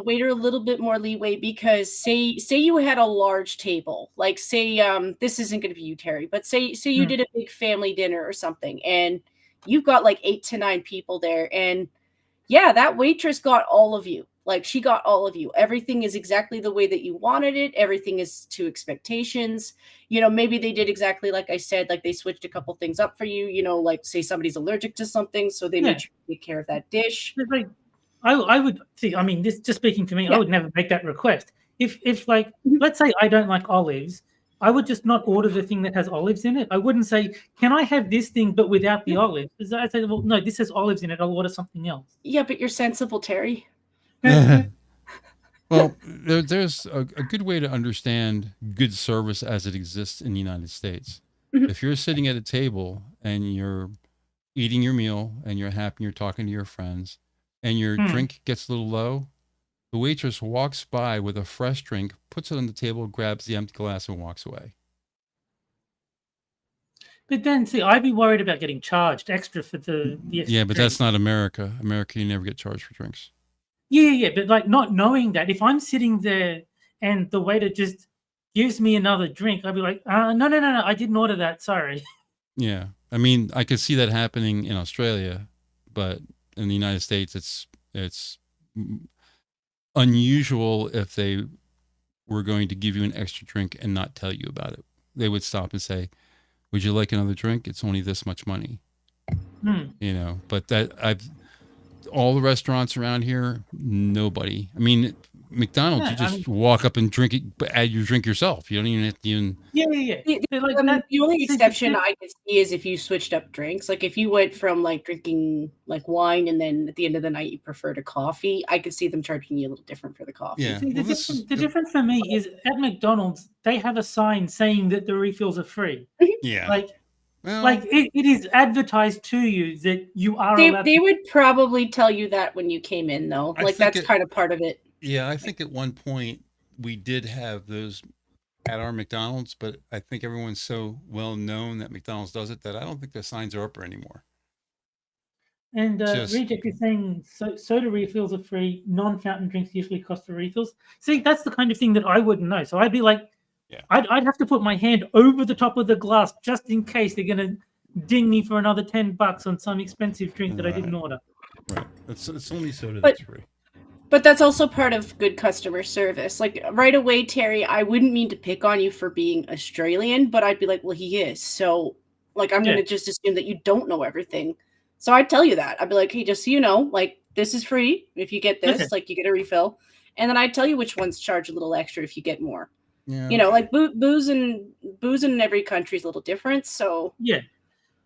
waiter a little bit more leeway because say you had a large table, like say this isn't going to be you, Terry, but say you did a big family dinner or something, and you've got like 8 to 9 people there, and that waitress got all of you. Like, she got all of you. Everything is exactly the way that you wanted it. Everything is to expectations. Maybe they did exactly like I said, like they switched a couple things up for you, like say somebody's allergic to something, so they made sure to take care of that dish. Like, I would see, I mean, this just speaking to me, I would never make that request. If like, let's say I don't like olives, I would just not order the thing that has olives in it. I wouldn't say, can I have this thing but without the olives? I'd say, well, no, this has olives in it. I'll order something else. Yeah, but you're sensible, Terry. Well, there's a good way to understand good service as it exists in the United States. If you're sitting at a table and you're eating your meal and you're happy, you're talking to your friends, and your drink gets a little low, the waitress walks by with a fresh drink, puts it on the table, grabs the empty glass, and walks away. But then, see, I'd be worried about getting charged extra for the extra but that's not America. America, you never get charged for drinks. Yeah, but like not knowing that, if I'm sitting there and the waiter just gives me another drink, I'd be like, no, I didn't order that. Sorry. Yeah. I mean, I could see that happening in Australia, but in the United States, it's unusual if they were going to give you an extra drink and not tell you about it. They would stop and say, would you like another drink? It's only this much money. But all the restaurants around here, nobody. I mean, McDonald's, you just walk up and drink it, add your drink yourself. You don't even have to even. Yeah. The only exception I can see is if you switched up drinks. Like if you went from like drinking like wine and then at the end of the night you preferred a coffee, I could see them charging you a little different for the coffee. Yeah. See, the difference for me is at McDonald's, they have a sign saying that the refills are free. Yeah. Like it is advertised to you that you are allowed. They would probably tell you that when you came in, though. Like that's kind of part of it. Yeah, I think at one point we did have those at our McDonald's, but I think everyone's so well known that McDonald's does it that I don't think the signs are up anymore. And Reject is saying soda refills are free. Non-fountain drinks usually cost for refills. See, that's the kind of thing that I wouldn't know. So I'd be like, I'd have to put my hand over the top of the glass just in case they're going to ding me for another $10 on some expensive drink that I didn't order. Right. It's only soda that's free. But that's also part of good customer service. Like right away, Terry, I wouldn't mean to pick on you for being Australian, but I'd be like, well, he is. So like, I'm going to just assume that you don't know everything. So I'd tell you that. I'd be like, hey, just so you know, like this is free if you get this, like you get a refill. And then I tell you which ones charge a little extra if you get more. Yeah. You know, like booze in every country is a little different. So yeah.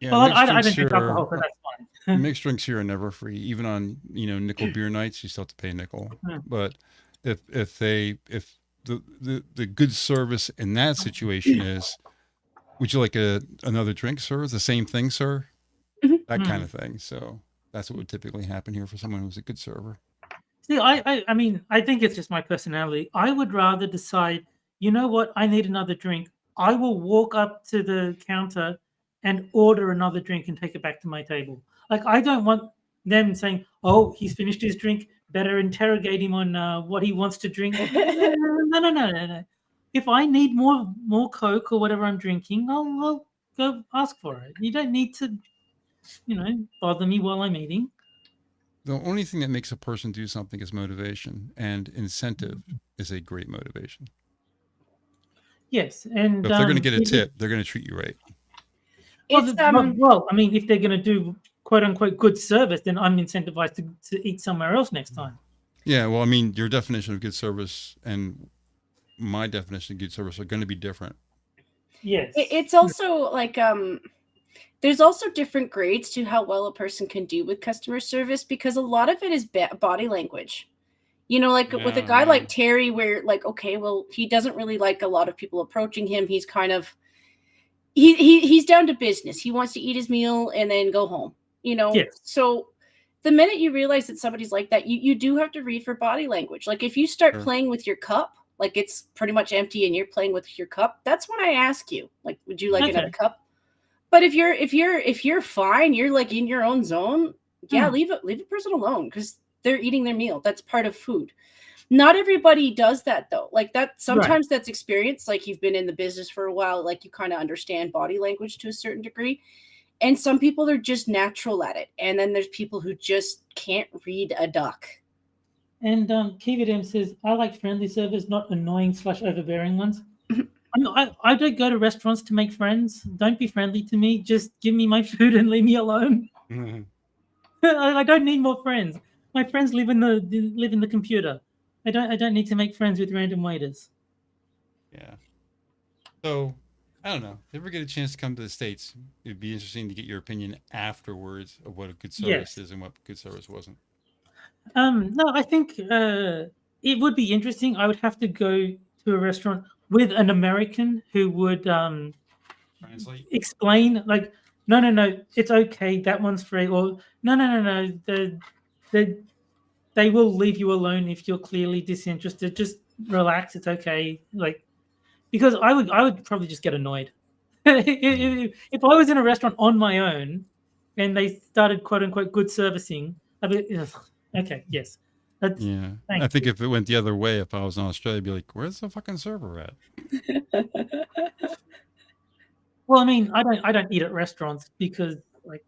Yeah, Well, I don't mixed drink drinks alcohol, so here, that's fine. mixed drinks here are never free. Even on, you know, nickel beer nights, you still have to pay nickel. But if the good service in that situation is, would you like another drink, sir? The same thing, sir? That kind of thing. So that's what would typically happen here for someone who's a good server. See, I mean, I think it's just my personality. I would rather decide, you know what, I need another drink. I will walk up to the counter and order another drink and take it back to my table. Like, I don't want them saying, oh, he's finished his drink, better interrogate him on what he wants to drink. No. If I need more Coke or whatever I'm drinking, I'll go ask for it. You don't need to, you know, bother me while I'm eating. The only thing that makes a person do something is motivation, and incentive is a great motivation. Yes, and So if they're going to get a tip, they're going to treat you right. Well, I mean, if they're going to do quote unquote good service, then I'm incentivized to eat somewhere else next time. Yeah, well, I mean, your definition of good service and my definition of good service are going to be different. Yes, it's also like there's also different grades to how well a person can do with customer service, because a lot of it is body language. You know, like with a guy like Terry, where like, okay, well, he doesn't really like a lot of people approaching him. He's kind of, he's down to business. He wants to eat his meal and then go home, you know? Yes. So the minute you realize that somebody's like that, you do have to read for body language. Like if you start playing with your cup, like it's pretty much empty and you're playing with your cup, that's when I ask you, like, would you like another cup? But if you're fine, you're like in your own zone, yeah, leave a person alone, because they're eating their meal. That's part of food. Not everybody does that though. Like that sometimes that's experience. Like you've been in the business for a while, like you kind of understand body language to a certain degree. And some people are just natural at it. And then there's people who just can't read a duck. And KVDM says, I like friendly servers, not annoying / overbearing ones. I don't go to restaurants to make friends. Don't be friendly to me. Just give me my food and leave me alone. I don't need more friends. My friends live in the computer. I don't need to make friends with random waiters. Yeah. So I don't know. If you ever get a chance to come to the States, it'd be interesting to get your opinion afterwards of what a good service is and what good service wasn't. No, I think it would be interesting. I would have to go to a restaurant with an American who would Translate. Explain, like, no, it's okay, that one's free, or no, they will leave you alone if you're clearly disinterested. Just relax, it's okay. Like, because I would probably just get annoyed if I was in a restaurant on my own and they started quote unquote good servicing. I'd be, okay, yes. Yeah, I think if it went the other way, if I was in Australia, I'd be like, "Where's the fucking server at?" Well, I mean, I don't eat at restaurants because like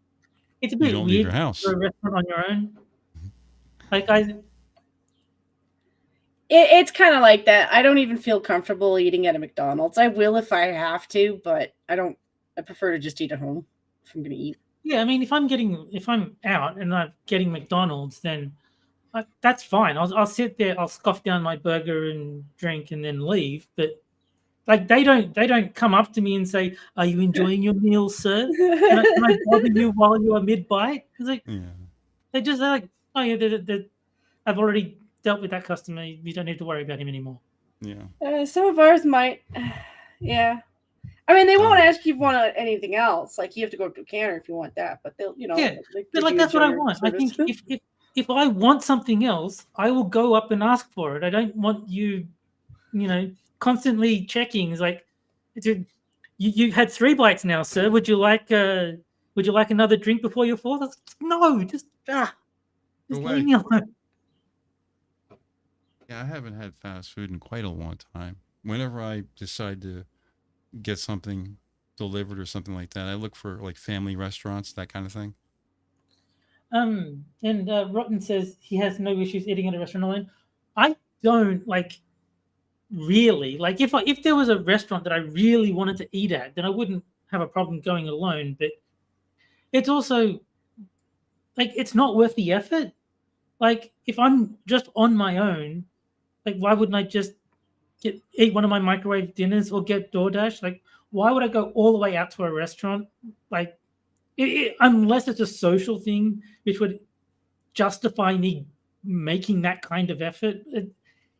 it's a bit weird leave your house. for a restaurant on your own. Like it's kind of like that. I don't even feel comfortable eating at a McDonald's. I will if I have to, but I don't. I prefer to just eat at home if I'm going to eat. Yeah, I mean, if I'm out and I'm getting McDonald's, then that's fine. I'll sit there, I'll scoff down my burger and drink and then leave. But like they don't come up to me and say, "Are you enjoying your meal, sir? Can I bother you while you are mid bite?" Because they're like, "Oh yeah, I've already dealt with that customer. You don't need to worry about him anymore." Yeah. Some of ours might, yeah. I mean, they won't ask you if you want anything else. Like you have to go up to a counter if you want that, but they'll, but like that's what I want. Service. I think if I want something else, I will go up and ask for it. I don't want you constantly checking. It's like, you had 3 bites now, sir. Would you like another drink before your 4th? No, just leave me alone. Yeah, I haven't had fast food in quite a long time. Whenever I decide to get something delivered or something like that, I look for like family restaurants, that kind of thing. And Rotten says he has no issues eating at a restaurant alone. I don't really like if there was a restaurant that I really wanted to eat at, then I wouldn't have a problem going alone. But it's also like it's not worth the effort. like if I'm just on my own, like why wouldn't I just eat one of my microwave dinners or get DoorDash? Like why would I go all the way out to a restaurant? Like unless it's a social thing, which would justify me making that kind of effort.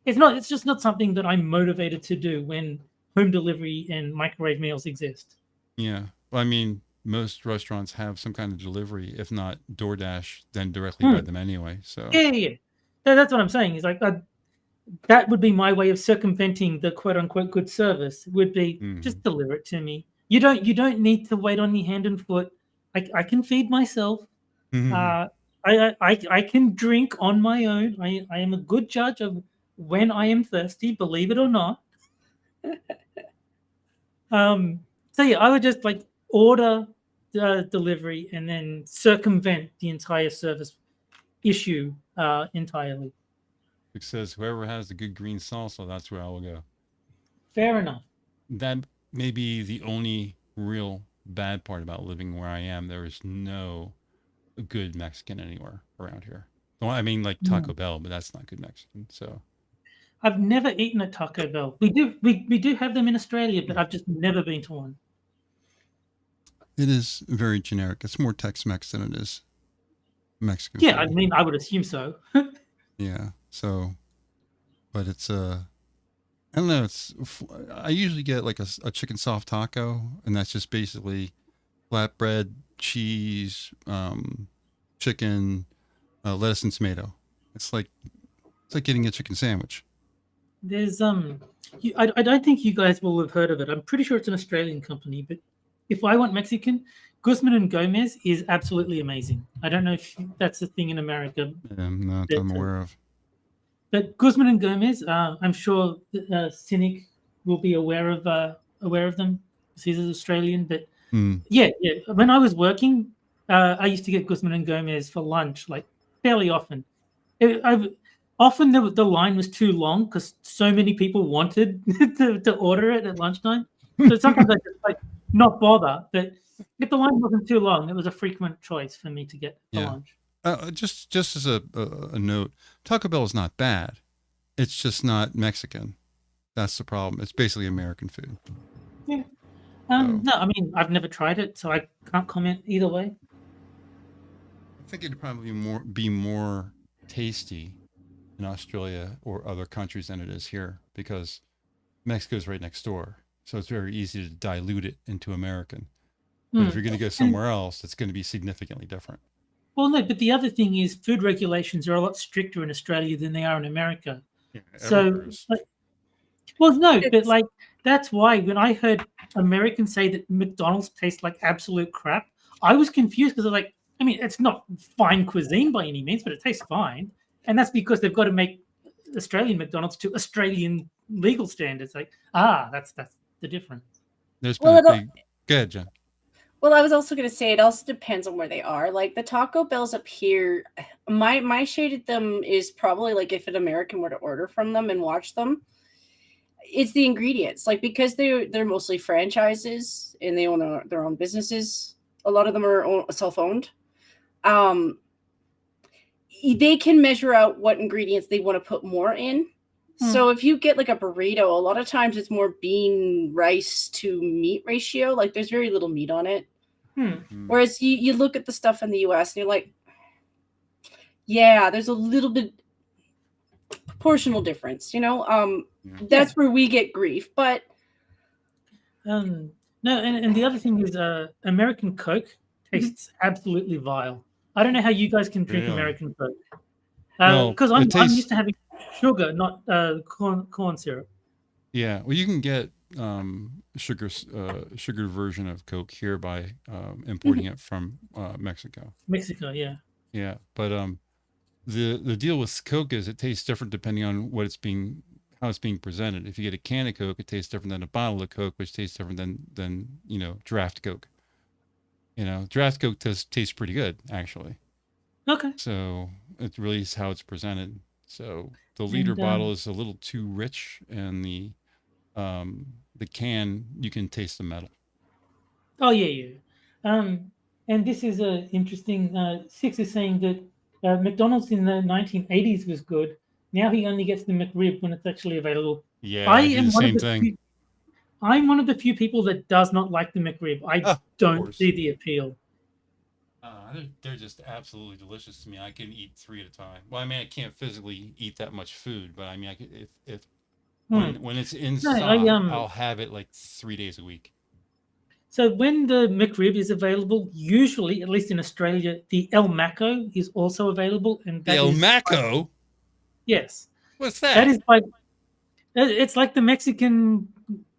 It's not. It's just not something that I'm motivated to do when home delivery and microwave meals exist. Yeah. Well, I mean, most restaurants have some kind of delivery, if not DoorDash, then directly by them anyway. So yeah. That's what I'm saying. Is like that would be my way of circumventing the quote unquote good service. Would be just deliver it to me. You don't need to wait on me hand and foot. I can feed myself. I can drink on my own. I am a good judge of when I am thirsty, believe it or not. So yeah, I would just like order the delivery and then circumvent the entire service issue entirely. it says whoever has the good green salsa, that's where I will go. Fair enough. That may be the only real bad part about living where I am. There is no good Mexican anywhere around here. Well, I mean, like Taco Bell, but that's not good Mexican. So I've never eaten at Taco Bell. We do have them in Australia, but I've just never been to one. it is very generic. It's more Tex-Mex than it is Mexican. Yeah, food. I mean, I would assume so. Yeah. So, but it's I don't know. I usually get like a chicken soft taco, and that's just basically flatbread, cheese, chicken, lettuce, and tomato. It's like getting a chicken sandwich. There's I don't think you guys will have heard of it. I'm pretty sure it's an Australian company, but if I want Mexican, Guzman and Gomez is absolutely amazing. I don't know if that's a thing in America. Not that I'm aware of. But Guzman and Gomez, I'm sure Cynic will be aware of them. Because he's Australian, but yeah. When I was working, I used to get Guzman and Gomez for lunch, like fairly often. Often the line was too long because so many people wanted to order it at lunchtime. So sometimes I just like not bother. But if the line wasn't too long, it was a frequent choice for me to get for lunch. Just as a note, Taco Bell is not bad. It's just not Mexican. That's the problem. It's basically American food. Yeah. No, I mean, I've never tried it, so I can't comment either way. I think it'd probably be more tasty in Australia or other countries than it is here because Mexico's right next door. So it's very easy to dilute it into American. But if you're going to go somewhere else, it's going to be significantly different. Well, no, but the other thing is food regulations are a lot stricter in Australia than they are in America. Yeah, so, but that's why when I heard Americans say that McDonald's tastes like absolute crap, I was confused because I was like, I mean, it's not fine cuisine by any means, but it tastes fine. And that's because they've got to make Australian McDonald's to Australian legal standards. Like, that's the difference. There's been a big... Go ahead, Jen. Well, I was also going to say it also depends on where they are. Like the Taco Bells up here, my shade at them is probably like if an American were to order from them and watch them, it's the ingredients. Like because they're mostly franchises and they own their own businesses. A lot of them are self-owned. They can measure out what ingredients they want to put more in. So if you get like a burrito, a lot of times it's more bean, rice to meat ratio. Like there's very little meat on it. Whereas you look at the stuff in the US and you're like, yeah, there's a little bit proportional difference, you know? That's where we get grief. But no, and the other thing is American Coke tastes absolutely vile. I don't know how you guys can drink American Coke. Because I'm used to having sugar, not corn syrup. Yeah, well, you can get sugar version of Coke here by importing it from Mexico. Mexico, yeah. Yeah, but the deal with Coke is it tastes different depending on how it's being presented. If you get a can of Coke, it tastes different than a bottle of Coke, which tastes different than draft Coke. Draft Coke tastes pretty good actually. Okay. So it really is how it's presented. So the liter bottle is a little too rich, and the can, you can taste the metal. Oh yeah. And this is interesting. Six is saying that McDonald's in the 1980s was good. Now he only gets the McRib when it's actually available. Yeah, I do the same thing. I'm one of the few people that does not like the McRib. I don't see the appeal. They're just absolutely delicious to me. I can eat 3 at a time. Well, I mean, I can't physically eat that much food, but I mean, I could, when it's in stock, I'll have it like 3 days a week. So when the McRib is available, usually, at least in Australia, the El Maco is also available. And that El Maco? Yes. What's that? That is it's like the Mexican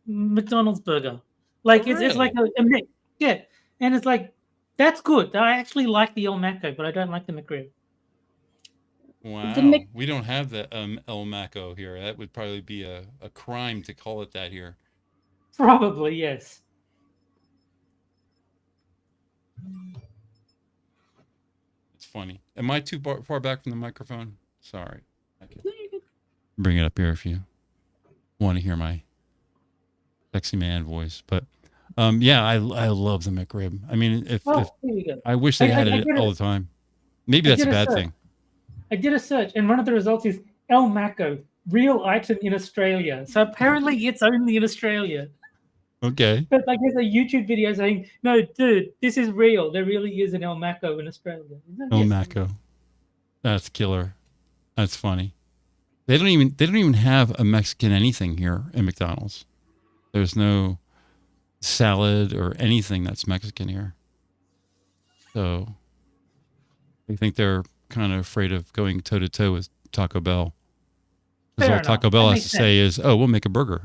McDonald's burger. Like it's like a mix. Yeah. And it's like, that's good. I actually like the El Maco, but I don't like the McRib. Wow. We don't have the El Maco here. That would probably be a crime to call it that here. Probably, yes. It's funny. Am I too far back from the microphone? Sorry. I can bring it up here if you want to hear my sexy man voice. But yeah, I love the McRib. I mean, if I wish they had it all the time. Maybe that's a bad thing. I did a search, and one of the results is El Maco, real item in Australia. So apparently it's only in Australia. Okay. But like there's a YouTube video saying, no, dude, this is real. There really is an El Maco in Australia. El Maco. That's killer. That's funny. They don't even have a Mexican anything here in McDonald's. There's no salad or anything that's Mexican here. So I think they're kind of afraid of going toe to toe with Taco Bell. Because all Taco Bell has to say is, "Oh, we'll make a burger."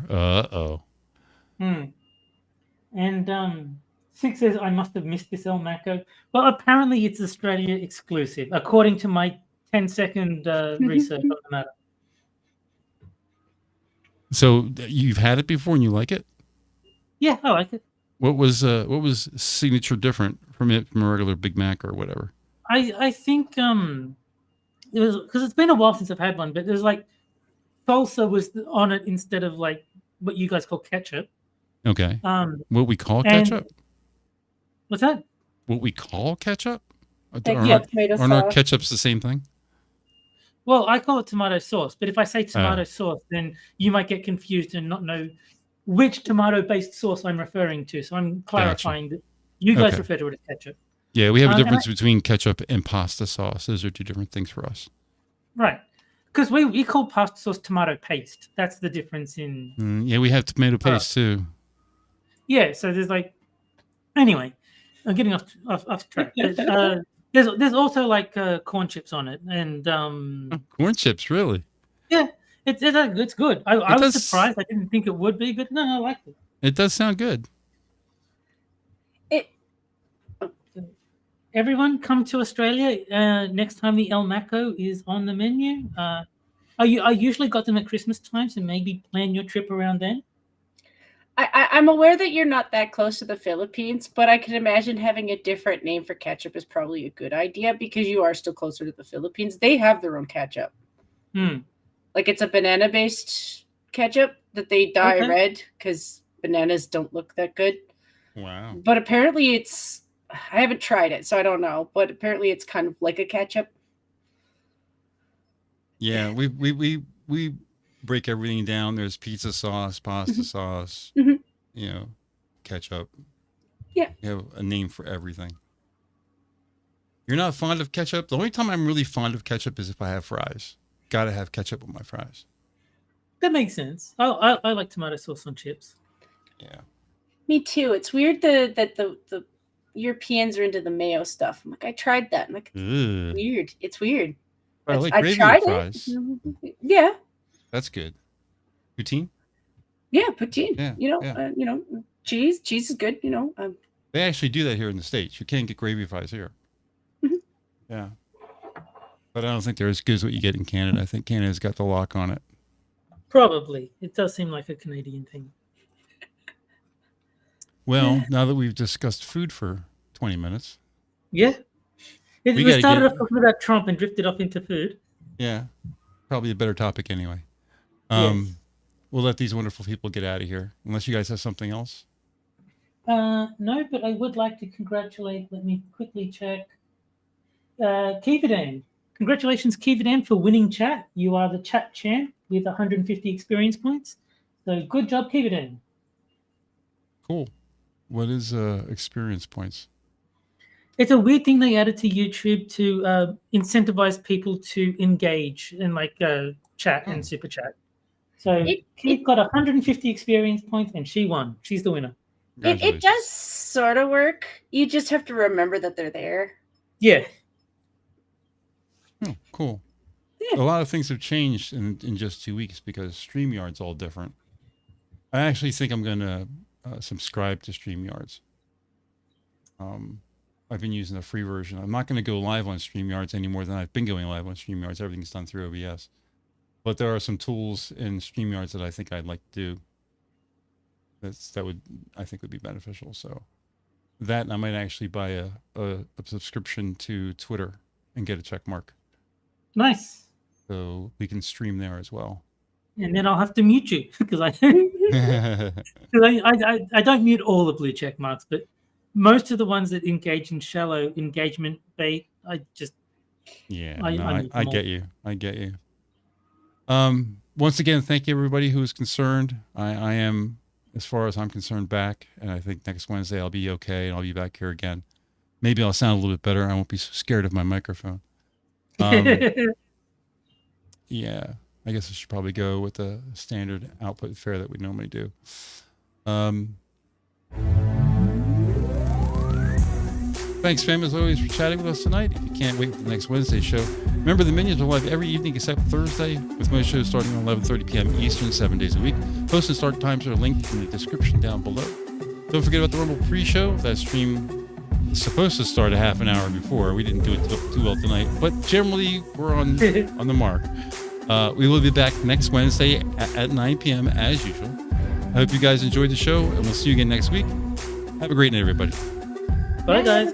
And Six says, I must have missed this El Maco. Well, apparently it's Australia exclusive, according to my 10-second research on the matter. So you've had it before and you like it? Yeah, I like it. What was signature different from a regular Big Mac or whatever? I think it was because it's been a while since I've had one, but there's like salsa was on it instead of like what you guys call ketchup. Okay. What we call ketchup? What's that? What we call ketchup? Tomato sauce. Our ketchup's the same thing? Well, I call it tomato sauce, but if I say tomato sauce, then you might get confused and not know which tomato-based sauce I'm referring to. So I'm clarifying that you guys refer to it as ketchup. Yeah, we have a difference between ketchup and pasta sauce. Those are two different things for us. Right. Because we call pasta sauce tomato paste. That's the difference in... yeah, we have tomato paste too. Yeah, so there's like... Anyway, I'm getting off track. But, there's also like corn chips on it. And corn chips, really? Yeah, it's good. I was surprised. I didn't think it would be, but no, I liked it. It does sound good. Everyone come to Australia next time the El Maco is on the menu. I usually got them at Christmas time, so maybe plan your trip around then. I'm aware that you're not that close to the Philippines, but I can imagine having a different name for ketchup is probably a good idea because you are still closer to the Philippines. They have their own ketchup. Like it's a banana-based ketchup that they dye red because bananas don't look that good. Wow. But apparently I haven't tried it, so I don't know. But apparently it's kind of like a ketchup. Yeah, we break everything down. There's pizza sauce, pasta sauce, ketchup. Yeah. You have a name for everything. You're not fond of ketchup? The only time I'm really fond of ketchup is if I have fries. Got to have ketchup with my fries. That makes sense. I like tomato sauce on chips. Yeah. Me too. It's weird that the Europeans are into the mayo stuff. I'm like, I tried that. I'm like, it's weird. It's weird. I like gravy with fries. Yeah. That's good. Poutine? Yeah, poutine. Yeah, cheese. Cheese is good. They actually do that here in the States. You can't get gravy fries here. Yeah. But I don't think they're as good as what you get in Canada. I think Canada's got the lock on it. Probably. It does seem like a Canadian thing. Well, now that we've discussed food for 20 minutes. Yeah. We started off talking about Trump and drifted off into food. Yeah. Probably a better topic anyway. Yes. We'll let these wonderful people get out of here. Unless you guys have something else. No, but I would like to congratulate, let me quickly check, Keevadan congratulations, KeepItN, for winning chat. You are the chat champ with 150 experience points. So good job, KeepItN. Cool. What is experience points? It's a weird thing they added to YouTube to incentivize people to engage in like chat and super chat. So Keith got 150 experience points and she won. She's the winner. It does sort of work. You just have to remember that they're there. Yeah. Oh, cool. Yeah. A lot of things have changed in just 2 weeks because StreamYard's all different. I actually think I'm going to subscribe to StreamYards. I've been using the free version. I'm not going to go live on StreamYards any more than I've been going live on StreamYards. Everything's done through OBS. But there are some tools in StreamYards that I think I'd like to do. That would, I think, would be beneficial. So that, and I might actually buy a subscription to Twitter and get a check mark. Nice. So we can stream there as well. And then I'll have to mute you because I don't mute all the blue check marks, but most of the ones that engage in shallow engagement bait, I just I get you. I get you. Once again, thank you everybody who is concerned. I am, as far as I'm concerned, back, and I think next Wednesday I'll be okay and I'll be back here again. Maybe I'll sound a little bit better. I won't be so scared of my microphone. Yeah, I guess I should probably go with the standard output fare that we normally do. Thanks, fam, as always, for chatting with us tonight. If you can't wait for the next Wednesday show, remember the minions are live every evening except Thursday, with most shows starting at 11:30 p.m. Eastern, 7 days a week. Post and start times are linked in the description down below. Don't forget about the Rumble pre-show. That stream is supposed to start a half an hour before. We didn't do it too well tonight, but generally we're on the mark. We will be back next Wednesday at 9 p.m. as usual. I hope you guys enjoyed the show, and we'll see you again next week. Have a great night, everybody. Bye, guys.